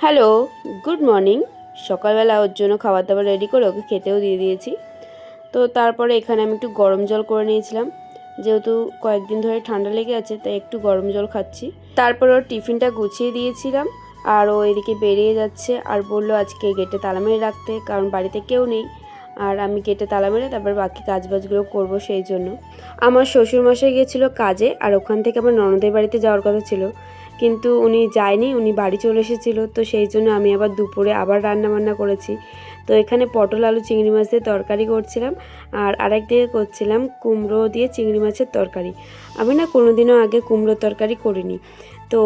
Hello, good morning. সকালবেলা ওর জন্য খাবার দাবার রেডি করে ওকে খেতেও দিয়ে দিয়েছি। তো তারপরে এখানে আমি একটু গরম জল করে নিয়েছিলাম, যেহেতু কয়েকদিন ধরে ঠান্ডা লেগে আছে তাই একটু গরম জল খাচ্ছি। তারপর ওর টিফিনটা গুছিয়ে দিয়েছিলাম আর ও এদিকে বেরিয়ে যাচ্ছে আর বললো আজকে গেটে তালা মেরে রাখতে, কারণ বাড়িতে কেউ নেই আর আমি গেটে তালা মেরে তারপর বাকি কাজবাজগুলো করবো। সেই জন্য আমার শ্বশুরমশাই গিয়েছিলো কাজে আর ওখান থেকে আমার ননদের বাড়িতে যাওয়ার কথা ছিল, কিন্তু উনি যায়নি, উনি বাড়ি চলে এসেছিলো। তো সেই জন্য আমি আবার দুপুরে আবার রান্নাবান্না করেছি। তো এখানে পটল আলু চিংড়ি মাছ দিয়ে তরকারি করছিলাম আর আরেক দিকে করছিলাম কুমড়ো দিয়ে চিংড়ি মাছের তরকারি। আমি না কোনো দিনও আগে কুমড়োর তরকারি করিনি, তো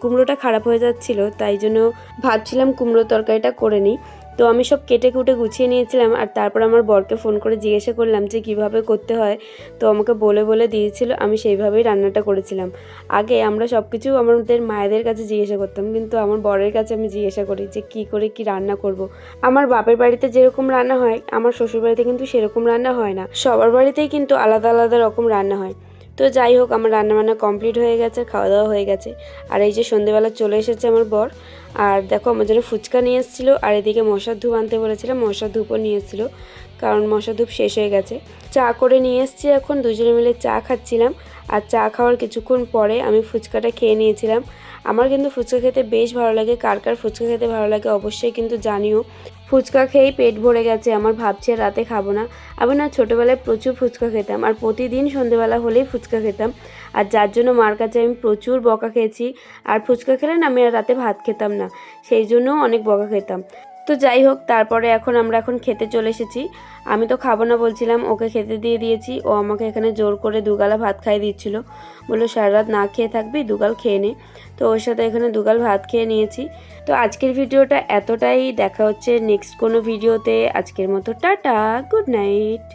কুমড়োটা খারাপ হয়ে যাচ্ছিলো, তাই জন্য ভাবছিলাম কুমড়োর তরকারিটা করে নিই। তো আমি সব কেটে কুটে গুছিয়ে নিয়েছিলাম আর তারপর আমার বরকে ফোন করে জিজ্ঞাসা করলাম যে কীভাবে করতে হয়। তো আমাকে বলে বলে দিয়েছিল, আমি সেইভাবেই রান্নাটা করেছিলাম। আগে আমরা সব কিছু আমাদের মায়েদের কাছে জিজ্ঞাসা করতাম, কিন্তু আমার বরের কাছে আমি জিজ্ঞাসা করি যে কী করে কী রান্না করব। আমার বাপের বাড়িতে যেরকম রান্না হয় আমার শ্বশুর বাড়িতে কিন্তু সেরকম রান্না হয় না, সবার বাড়িতেই কিন্তু আলাদা আলাদা রকম রান্না হয়। তো যাই হোক, আমার রান্নাবান্না কমপ্লিট হয়ে গেছে, খাওয়া দাওয়া হয়ে গেছে। আর এই যে সন্ধেবেলা চলে এসেছে আমার বর, আর দেখো আমার জন্য ফুচকা নিয়ে এসেছিলো আর এদিকে মশার ধূপ আনতে বলেছিলাম, মশার ধূপও নিয়ে এসেছিলো, কারণ মশার ধূপ শেষ হয়ে গেছে। চা করে নিয়ে এসেছি, এখন দুজনে মিলে চা খাচ্ছিলাম। আর চা খাওয়ার কিছুক্ষণ পরে আমি ফুচকাটা খেয়ে নিয়েছিলাম। আমার কিন্তু ফুচকা খেতে বেশ ভালো লাগে, কার কার ফুচকা খেতে ভালো লাগে অবশ্যই কিন্তু জানিও। ফুচকা খেয়েই পেট ভরে গেছে আমার, ভাবছি আর রাতে খাবো না। আমি না ছোটোবেলায় প্রচুর ফুচকা খেতাম আর প্রতিদিন সন্ধেবেলা হলেই ফুচকা খেতাম, আর যার জন্য মার কাছে আমি প্রচুর বকা খেয়েছি। আর ফুচকা খেলে না আমি আর রাতে ভাত খেতাম না, সেই জন্যও অনেক বকা খেতাম। তো যাই হোক, তারপরে আমরা এখন খেতে চলে এসেছি। আমি তো খাবো না বলছিলাম, ওকে খেতে দিয়ে দিয়েছি। ও আমাকে এখানে জোর করে দুগালা ভাত খাইয়ে দিচ্ছিল, বললো সারা রাত না খেয়ে থাকবি, দুগাল খেয়ে নে। তো ওর সাথে এখানে দুগাল ভাত খেয়ে নিয়েছি। তো আজকের ভিডিওটা এতটাই, দেখা হচ্ছে নেক্সট কোনো ভিডিওতে। আজকের মতো টাটা, গুড নাইট।